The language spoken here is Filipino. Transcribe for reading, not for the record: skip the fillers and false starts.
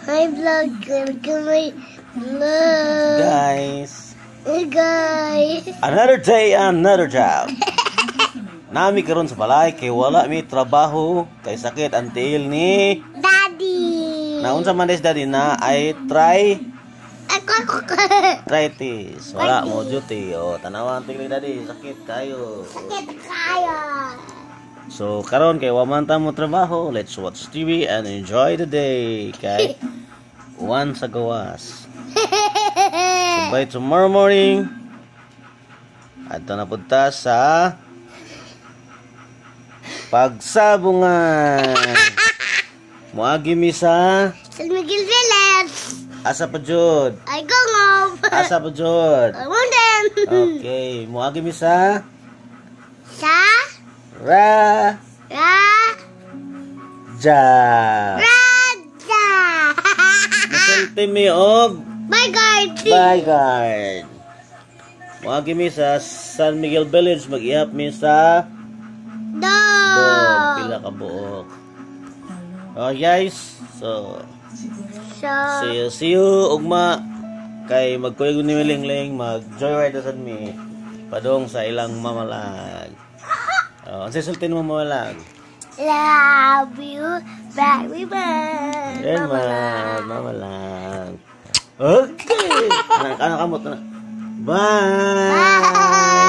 My vlog. My vlog. Guys. Guys. Another day, another job. Nami karon sa balay kay wala mi trabaho kay sakit ang tiil ni Daddy. Naunsa man des daddy na ay arthritis. Wala mo duty. O tanawan tingli daddy sakit kayo. Sakit kayo. So karon kay waman ta mo trabaho, let's watch TV and enjoy the day kay once sa gawas. So by tomorrow morning adto na punta sa pagsabungan. Muagi mi sa San Miguel Village. asa pa jud? I go home. Asa pa jud? I want them. Okay, muagi mi sa Sa Raja. Raja. Musulti mi og Bye guys. Bye guard. Muagi mi sa San Miguel Village, mag-iap mi sa Dog. pila ka buok. Okay guys, so see you ugma kay magkuyog ni Milingling mag joyride sa mi padong sa ilang mamalag. Ang sisultin mo mamalag. Love you very much. Yan man, mamalag. Okay. Anak kamot na. Bye. Bye.